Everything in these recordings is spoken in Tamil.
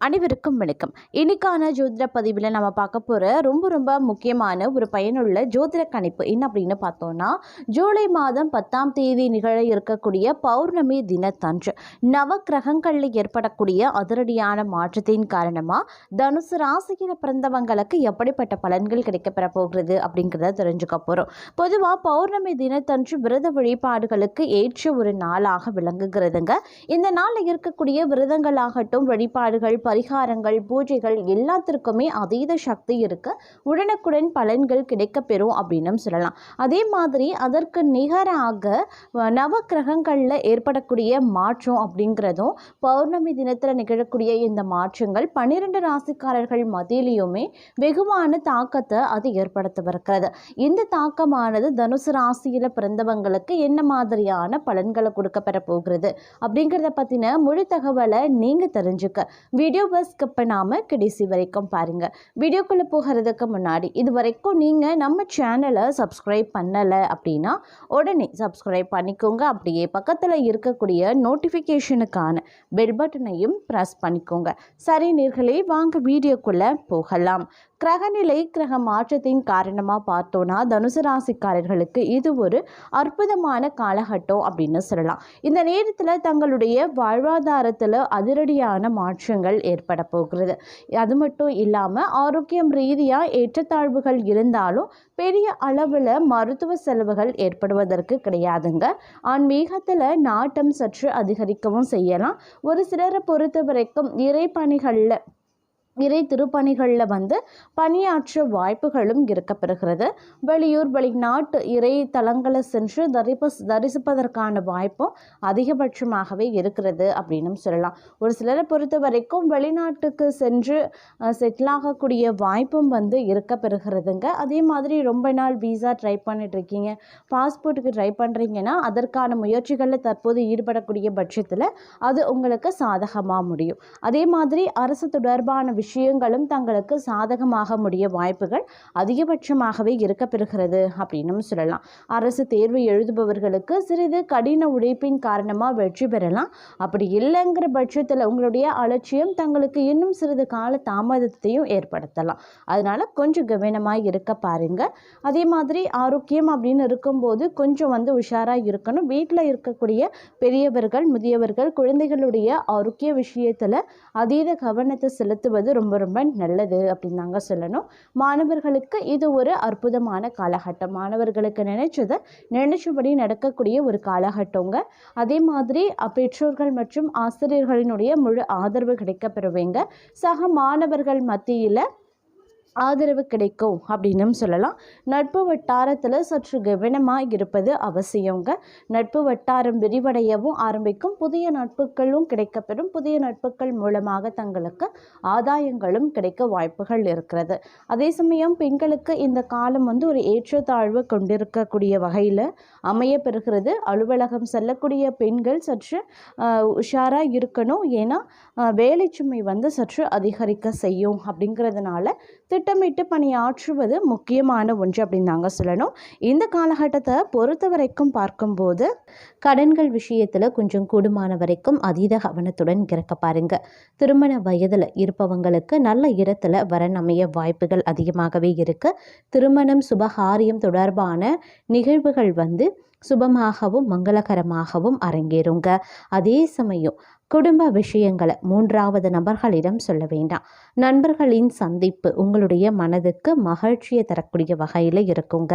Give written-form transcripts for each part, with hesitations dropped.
அனைவருக்கும் வணக்கம். இன்னைக்கான ஜோதிட பதிவில் நம்ம பார்க்க போகிற ரொம்ப முக்கியமான ஒரு பயனுள்ள ஜோதிட கணிப்பு என்ன அப்படின்னு பார்த்தோம்னா, ஜூலை மாதம் 10ஆம் தேதி நிகழ இருக்கக்கூடிய பௌர்ணமி தினத்தன்று நவக்கிரகங்களில் ஏற்படக்கூடிய அதிரடியான மாற்றத்தின் காரணமாக தனுசு ராசியில் பிறந்தவங்களுக்கு எப்படிப்பட்ட பலன்கள் கிடைக்கப்பெற போகிறது அப்படிங்கிறத தெரிஞ்சுக்க போகிறோம். பொதுவாக பௌர்ணமி தினத்தன்று விரத வழிபாடுகளுக்கு ஏற்ற ஒரு நாளாக விளங்குகிறதுங்க. இந்த நாளில் இருக்கக்கூடிய விரதங்களாகட்டும், வழிபாடுகள், பரிகாரங்கள், பூஜைகள் எல்லாத்திற்குமே அதீத சக்தி இருக்கு. உடனுக்குடன் பலன்கள் கிடைக்க பெறும் அப்படின்னு சொல்லலாம். அதே மாதிரி அதற்கு நிகராக நவக்கிரகங்களில் ஏற்படக்கூடிய மாற்றம் அப்படிங்கிறதும் பௌர்ணமி தினத்தில் நிகழக்கூடிய இந்த மாற்றங்கள் 12 ராசிக்காரர்கள் மத்தியிலையுமே வெகுவான தாக்கத்தை அது ஏற்படுத்தவிருக்கிறது. இந்த தாக்கமானது தனுசு ராசியில் பிறந்தவங்களுக்கு என்ன மாதிரியான பலன்களை கொடுக்க பெற போகிறது அப்படிங்கிறத பற்றின முழு தகவலை நீங்கள் தெரிஞ்சுக்க வீடியோவை ஸ்கிப் பண்ணாமல் கடைசி வரைக்கும் பாருங்கள். வீடியோக்குள்ளே போகிறதுக்கு முன்னாடி இது வரைக்கும் நீங்கள் நம்ம சேனலை சப்ஸ்கிரைப் பண்ணலை அப்படின்னா உடனே சப்ஸ்கிரைப் பண்ணிக்கோங்க. அப்படியே பக்கத்தில் இருக்கக்கூடிய நோட்டிஃபிகேஷனுக்கான பெல் பட்டனையும் ப்ரெஸ் பண்ணிக்கோங்க. சரி நேர்களே, வாங்க வீடியோக்குள்ளே போகலாம். கிரகநிலை கிரக மாற்றத்தின் காரணமாக பார்த்தோன்னா தனுசு ராசிக்காரர்களுக்கு இது ஒரு அற்புதமான காலகட்டம் அப்படின்னு சொல்லலாம். இந்த நேரத்தில் தங்களுடைய வாழ்வாதாரத்தில் அதிரடியான மாற்றங்கள் ஏற்பட போகிறது. அது மட்டும் இல்லாமல் ஆரோக்கியம் ரீதியாக ஏற்றத்தாழ்வுகள் இருந்தாலும் பெரிய அளவில் மருத்துவ செலவுகள் ஏற்படுவதற்கு கிடையாதுங்க. ஆன்மீகத்தில் நாட்டம் சற்று அதிகரிக்கவும் செய்யலாம். ஒரு சிலரை பொறுத்த வரைக்கும் இறை திருப்பணிகளில் பணியாற்ற வாய்ப்புகளும் இருக்கப்பெறுகிறது. வெளியூர் வெளிநாட்டு இறை தலங்களை சென்று தரிசிப்பதற்கான வாய்ப்பும் அதிகபட்சமாகவே இருக்கிறது அப்படின்னு சொல்லலாம். ஒரு சிலரை பொறுத்த வரைக்கும் வெளிநாட்டுக்கு சென்று செட்டில் ஆகக்கூடிய வாய்ப்பும் இருக்கப்பெறுகிறதுங்க. அதே மாதிரி ரொம்ப நாள் வீசா ட்ரை பண்ணிட்டு இருக்கீங்க, பாஸ்போர்ட்டுக்கு ட்ரை பண்ணுறீங்கன்னா அதற்கான முயற்சிகளில் தற்போது ஈடுபடக்கூடிய பட்சத்தில் அது உங்களுக்கு சாதகமாக முடியும். அதே மாதிரி அரசு தொடர்பான விஷயங்களும் தங்களுக்கு சாதகமாக முடிய வாய்ப்புகள் அதிகபட்சமாகவே இருக்கப்பெறுகிறது அப்படின்னு சொல்லலாம். அரசு தேர்வு எழுதுபவர்களுக்கு சிறிது கடின உழைப்பின் காரணமாக வெற்றி பெறலாம். அப்படி இல்லைங்கிற பட்சத்தில் உங்களுடைய அலட்சியம் தங்களுக்கு இன்னும் சிறிது கால தாமதத்தையும் ஏற்படுத்தலாம். அதனால கொஞ்சம் கவனமாக இருக்க பாருங்க. அதே மாதிரி ஆரோக்கியம் அப்படின்னு இருக்கும்போது கொஞ்சம் உஷாராக இருக்கணும். வீட்டில் இருக்கக்கூடிய பெரியவர்கள், முதியவர்கள், குழந்தைகளுடைய ஆரோக்கிய விஷயத்தில் அதீத கவனத்தை செலுத்துவது ரொம்ப நல்லது அப்படின்னு நாங்கள் சொல்லணும். மாணவர்களுக்கு இது ஒரு அற்புதமான காலகட்டம். மாணவர்களுக்கு நினைச்சபடி நடக்கக்கூடிய ஒரு காலகட்டங்க. அதே மாதிரி பெற்றோர்கள் மற்றும் ஆசிரியர்களினுடைய முழு ஆதரவு கிடைக்க பெறுவீங்க. சக மாணவர்கள் மத்தியில் ஆதரவு கிடைக்கும் அப்படின்னு சொல்லலாம். நட்பு வட்டாரத்தில் சற்று கவனமாக இருப்பது அவசியங்க. நட்பு வட்டாரம் விரிவடையவும் ஆரம்பிக்கும். புதிய நட்புகளும் கிடைக்கப்பெறும். புதிய நட்புகள் மூலமாக தங்களுக்கு ஆதாயங்களும் கிடைக்க வாய்ப்புகள் இருக்கிறது. அதே சமயம் பெண்களுக்கு இந்த காலம் ஒரு ஏற்றத்தாழ்வு கொண்டிருக்கக்கூடிய வகையில் அமைய பெறுகிறது. அலுவலகம் செல்லக்கூடிய பெண்கள் சற்று உஷாராக இருக்கணும். ஏன்னா வேலை சுமை சற்று அதிகரிக்க செய்யும். அப்படிங்கிறதுனால திட்டமிட்டு பணியாற்றுவது முக்கியமான ஒன்று அப்படின்னு நாங்கள் சொல்லணும். இந்த காலகட்டத்தை பொறுத்த வரைக்கும் பார்க்கும்போது கடன்கள் விஷயத்தில் கொஞ்சம் கூடுமான வரைக்கும் அதீத கவனத்துடன் இருக்க பாருங்க. திருமண வயதில் இருப்பவங்களுக்கு நல்ல இடத்துல வரன் அமைய வாய்ப்புகள் அதிகமாகவே இருக்கு. திருமணம், சுபகாரியம் தொடர்பான நிகழ்வுகள் சுபமாகவும் மங்களகரமாகவும் அரங்கேறுங்க. அதே சமயம் குடும்ப விஷயங்களை 3வது நபர்களிடம் சொல்ல வேண்டாம். நண்பர்களின் சந்திப்பு உங்களுடைய மனதுக்கு மகிழ்ச்சியை தரக்கூடிய வகையில் இருக்குங்க.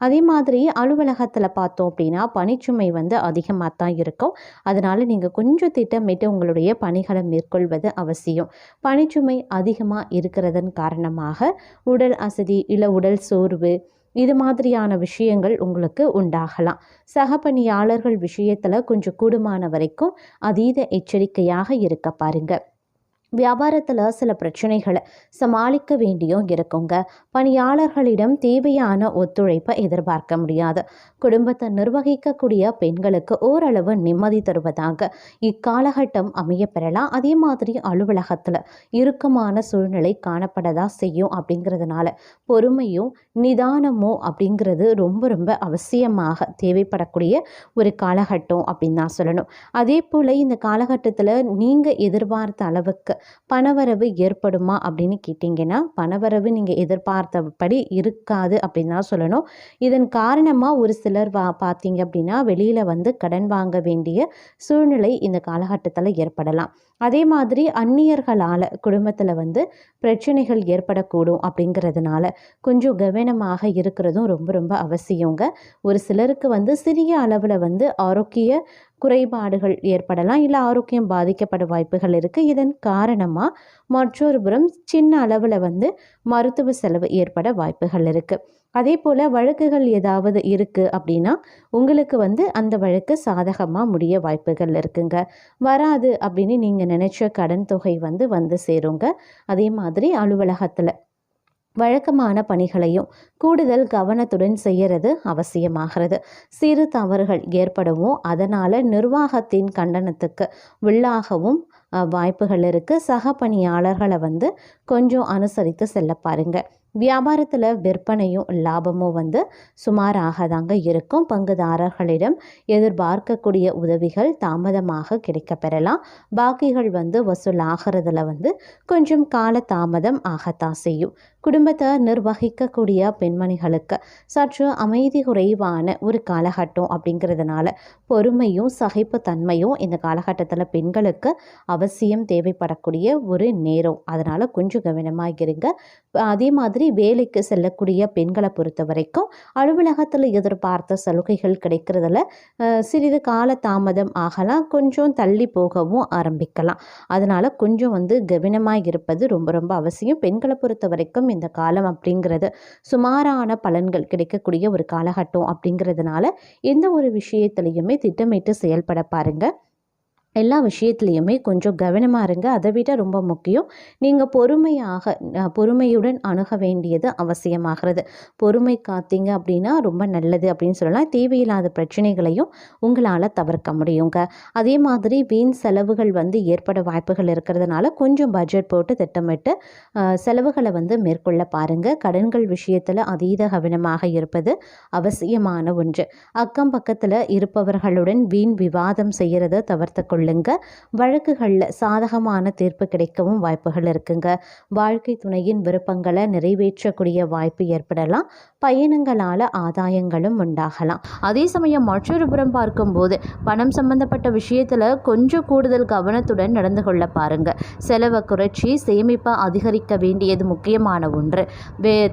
அதே மாதிரி அலுவலகத்தில் பார்த்தோம் அப்படின்னா பணிச்சுமை அதிகமாக தான் இருக்கும். அதனால் நீங்கள் கொஞ்சம் திட்டமிட்டு உங்களுடைய பணிகளை மேற்கொள்வது அவசியம். பணிச்சுமை அதிகமாக இருக்கிறதன் காரணமாக உடல் அசதி இல்லை உடல் சோர்வு இது மாதிரியான விஷயங்கள் உங்களுக்கு உண்டாகலாம். சக பணியாளர்கள் விஷயத்தில் கொஞ்சம் கூடுமான வரைக்கும் அதீத எச்சரிக்கையாக இருக்க பாருங்க. வியாபாரத்தில் சில பிரச்சனைகளை சமாளிக்க வேண்டியும் இருக்குங்க. பணியாளர்களிடம் தேவையான ஒத்துழைப்பை எதிர்பார்க்க முடியாது. குடும்பத்தை நிர்வகிக்கக்கூடிய பெண்களுக்கு ஓரளவு நிம்மதி தருவதாக இக்காலகட்டம் அமைய பெறலாம். அதே மாதிரி அலுவலகத்தில் இறுக்கமான சூழ்நிலை காணப்படதா செய்யும். அப்படிங்கிறதுனால பொறுமையும் நிதானமும் அப்படிங்கிறது ரொம்ப அவசியமாக தேவைப்படக்கூடிய ஒரு காலகட்டம் அப்படின்னு தான் சொல்லணும். அதே போல் இந்த காலகட்டத்தில் நீங்கள் எதிர்பார்த்த அளவுக்கு பணவரவு ஏற்படுமா அப்படின்னு கேட்டிங்கன்னா, பணவரவு நீங்கள் எதிர்பார்த்தபடி இருக்காது அப்படின்னு தான் சொல்லணும். இதன் காரணமாக ஒரு சிலர் பார்த்தீங்க அப்படின்னா வெளியில் வந்து கடன் வாங்க வேண்டிய சூழ்நிலை இந்த காலகட்டத்தில் ஏற்படலாம். அதே மாதிரி அந்நியர்களால் குடும்பத்தில் வந்து பிரச்சனைகள் ஏற்படக்கூடும். அப்படிங்கிறதுனால கொஞ்சம் கவனமாக இருக்கிறதும் ரொம்ப ரொம்ப அவசியங்க. ஒரு சிலருக்கு வந்து சிறிய அளவில் வந்து ஆரோக்கிய குறைபாடுகள் ஏற்படலாம், இல்லை ஆரோக்கியம் பாதிக்கப்பட வாய்ப்புகள் இருக்குது. இதன் காரணமாக மற்றொரு புறம் சின்ன அளவில் வந்து மருத்துவ செலவு ஏற்பட வாய்ப்புகள் இருக்குது. அதே போல் வழக்குகள் ஏதாவது இருக்குது அப்படின்னா உங்களுக்கு வந்து அந்த வழக்கு சாதகமாக முடிய வாய்ப்புகள் இருக்குங்க. வராது அப்படின்னு நீங்கள் நினச்ச கடன் தொகை வந்து சேருங்க. அதே மாதிரி அலுவலகத்தில் வழக்கமான பணிகளையும் கூடுதல் கவனத்துடன் செய்கிறது அவசியமாகிறது. சிறு தவறுகள் ஏற்படவும் அதனால் நிர்வாகத்தின் கண்டனத்துக்கு உள்ளாகவும் வாய்ப்புகள் இருக்குது. சக பணியாளர்களை வந்து கொஞ்சம் அனுசரித்து செல்ல பாருங்கள். வியாபாரத்தில் விற்பனையும் லாபமும் வந்து சுமாராக தாங்க இருக்கும். பங்குதாரர்களிடம் எதிர்பார்க்கக்கூடிய உதவிகள் தாமதமாக கிடைக்கப்பெறலாம். பாக்கிகள் வந்து வசூலாகிறதுல வந்து கொஞ்சம் கால தாமதம் ஆகத்தான் செய்யும். குடும்பத்தை நிர்வகிக்கக்கூடிய பெண்மணிகளுக்கு சற்று அமைதி குறைவான ஒரு காலகட்டம் அப்படிங்கிறதுனால பொறுமையும் சகிப்புத்தன்மையும் இந்த காலகட்டத்தில் பெண்களுக்கு அவசியம் தேவைப்படக்கூடிய ஒரு நேரம். அதனால் கொஞ்சம் கவனமாக இருங்க. அதே மாதிரி வேலைக்கு செல்லக்கூடிய பெண்களை பொறுத்த வரைக்கும் அலுவலகத்தில் எதிர்பார்த்த சலுகைகள் கிடைக்கிறதுல சிறிது கால தாமதம் ஆகலாம், கொஞ்சம் தள்ளி போகவும் ஆரம்பிக்கலாம். அதனால் கொஞ்சம் வந்து கவனமாக இருப்பது ரொம்ப ரொம்ப அவசியம். பெண்களை பொறுத்த வரைக்கும் இந்த காலம் அப்படிங்கிறது சுமாரான பலன்கள் கிடைக்கக்கூடிய ஒரு காலகட்டம் அப்படிங்கிறதுனால எந்த ஒரு விஷயத்திலையுமே திட்டமிட்டு செயல்பட பாருங்கள். எல்லா விஷயத்துலையுமே கொஞ்சம் கவனமாக இருங்க. அதை விட ரொம்ப முக்கியம், நீங்கள் பொறுமையுடன் அணுக வேண்டியது அவசியமாகிறது. பொறுமை காத்தீங்க அப்படின்னா ரொம்ப நல்லது அப்படின்னு சொல்லலாம். தேவையில்லாத பிரச்சனைகளையும் உங்களால் தவிர்க்க முடியுங்க. அதே மாதிரி வீண் செலவுகள் வந்து ஏற்பட வாய்ப்புகள் இருக்கிறதுனால கொஞ்சம் பட்ஜெட் போட்டு திட்டமிட்டு செலவுகளை வந்து மேற்கொள்ள பாருங்கள். கடன்கள் விஷயத்தில் அதீத கவனமாக இருப்பது அவசியமான ஒன்று. அக்கம் பக்கத்தில் இருப்பவர்களுடன் வீண் விவாதம் செய்கிறத தவிர்த்து கொள்ளுங்க. வழக்குகளில் சாதகமான தீர்ப்பு கிடைக்கவும் வாய்ப்புகள் இருக்குங்க. வாழ்க்கை துணையின் விருப்பங்களை நிறைவேற்றக்கூடிய வாய்ப்பு ஏற்படலாம். பயணங்களால் ஆதாயங்களும் உண்டாகலாம். அதே சமயம் மற்றொரு புறம் பார்க்கும்போது பணம் சம்பந்தப்பட்ட விஷயத்தில் கொஞ்சம் கூடுதல் கவனத்துடன் நடந்து கொள்ள பாருங்க. செலவை குறைச்சி சேமிப்பை அதிகரிக்க வேண்டியது முக்கியமான ஒன்று.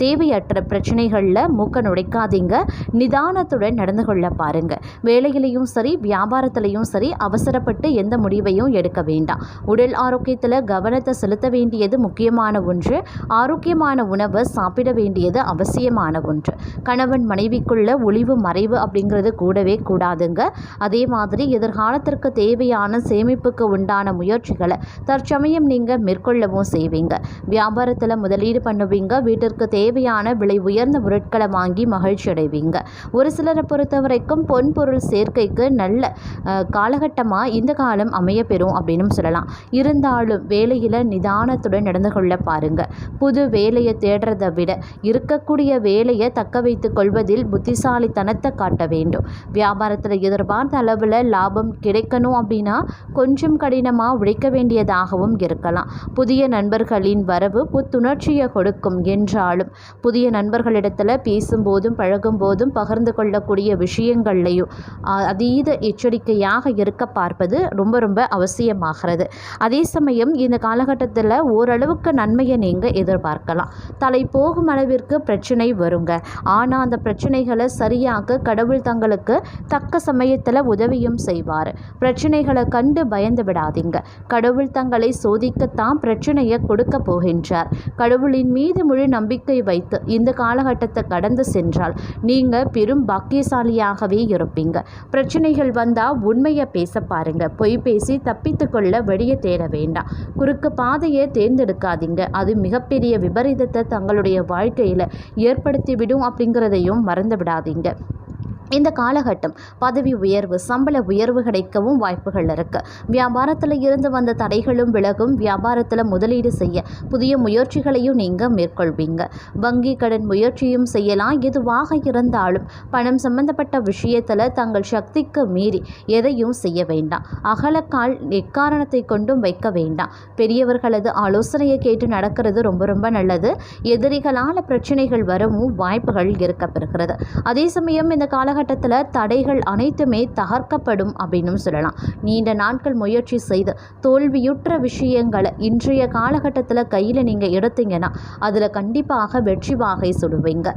தேவையற்ற பிரச்சனைகளில் மூக்க நுழைக்காதீங்க. நிதானத்துடன் நடந்து கொள்ள பாருங்க. வேலையிலையும் சரி வியாபாரத்திலையும் சரி அவசரப்பட்டு எந்த முடிவையும் எடுக்க வேண்டாம். உடல் ஆரோக்கியத்தில் கவனத்தை செலுத்த வேண்டியது முக்கியமான ஒன்று. ஆரோக்கியமான உணவை சாப்பிட வேண்டியது அவசியமான ஒன்று. கணவன் மனைவிக்குள்ள ஒளிவு மறைவு அப்படிங்கிறது கூடவே கூடாதுங்க. அதே மாதிரி எதிர்காலத்திற்கு தேவையான சேமிப்புக்கு உண்டான முயற்சிகளை தற்சமயம் நீங்கள் மேற்கொள்ளவும் செய்வீங்க. வியாபாரத்தில் முதலீடு பண்ணுவீங்க. வீட்டிற்கு தேவையான விலை உயர்ந்த பொருட்களை வாங்கி மகிழ்ச்சி அடைவீங்க. ஒரு சிலரை பொறுத்த வரைக்கும் பொன்பொருள் சேர்க்கைக்கு நல்ல காலகட்டமாக இந்த காலம் அமைய பெறும் அப்படின்னு சொல்லலாம். இருந்தாலும் வேலையில் நிதானத்துடன் நடந்து கொள்ள பாருங்க. புது வேலையை தேடுறதை விட இருக்கக்கூடிய வேலையை தக்க வைத்துக் கொள்வதில் புத்திசாலித்தனத்தை காட்ட வேண்டும். வியாபாரத்தில் எதிர்பார்த்த அளவில் லாபம் கிடைக்கணும் அப்படின்னா கொஞ்சம் கடினமாக உழைக்க வேண்டியதாகவும் இருக்கலாம். புதிய நண்பர்களின் வரவு புத்துணர்ச்சியை கொடுக்கும் என்றாலும் புதிய நண்பர்களிடத்தில் பேசும்போதும் பழகும் போதும் பகிர்ந்து கொள்ளக்கூடிய விஷயங்கள்லையும் அதீத எச்சரிக்கையாக இருக்க பார்ப்பது ரொம்ப ரொம்ப அவசியமாகிறது. அதே சமயம் இந்த காலகட்டத்தில் ஓரளவுக்கு நன்மையை நீங்கள் எதிர்பார்க்கலாம். தலை போகும் அளவிற்கு பிரச்சனை வருங்க. ஆனால் அந்த பிரச்சனைகளை சரியாக கடவுள் தங்களுக்கு தக்க சமயத்தில் உதவியும் செய்வார். பிரச்சனைகளை கண்டு பயந்து விடாதீங்க. கடவுள் தங்களை சோதிக்கத்தான் பிரச்சனையை கொடுக்க போகின்றார். கடவுளின் மீது முழு நம்பிக்கை வைத்து இந்த காலகட்டத்தை கடந்து சென்றால் நீங்கள் பெரும் பாக்கியசாலியாகவே இருப்பீங்க. பிரச்சனைகள் வந்தால் உண்மையை பேச பாருங்க. பொய் பேசி தப்பித்து கொள்ள வழியை தேட வேண்டாம். குறுக்கு பாதையை தேர்ந்தெடுக்காதீங்க. அது மிகப்பெரிய விபரீதத்தை தங்களுடைய வாழ்க்கையில் ஏற்படுத்திவிடும் அப்படிங்கிறதையும் மறந்து விடாதீங்க. இந்த காலகட்டம் பதவி உயர்வு, சம்பள உயர்வு கிடைக்கவும் வாய்ப்புகள் இருக்கு. வியாபாரத்தில் இருந்து வந்த தடைகளும் விலகும். வியாபாரத்தில் முதலீடு செய்ய புதிய முயற்சிகளையும் நீங்க மேற்கொள்வீங்க. வங்கி கடன் முயற்சியும் செய்யலாம். எதுவாக இருந்தாலும் பணம் சம்பந்தப்பட்ட விஷயத்துல தங்கள் சக்திக்கு மீறி எதையும் செய்ய வேண்டாம். அகலக்கால் எக்காரணத்தை கொண்டும் வைக்க வேண்டாம். பெரியவர்களது ஆலோசனையை கேட்டு நடக்கிறது ரொம்ப ரொம்ப நல்லது. எதிரிகளான பிரச்சனைகள் வரவும் வாய்ப்புகள் இருக்கப்பெறுகிறது. அதே சமயம் இந்த காலகட்டத்தில் தடைகள் அனைத்துமே தகர்க்கப்படும் அப்படின்னு சொல்லலாம். நீண்ட நாட்கள் முயற்சி செய்து தோல்வியுற்ற விஷயங்களை இன்றைய காலகட்டத்தில் கையில் நீங்கள் எடுத்தீங்கன்னா அதில் கண்டிப்பாக வெற்றி வாகை சுடுவீங்க.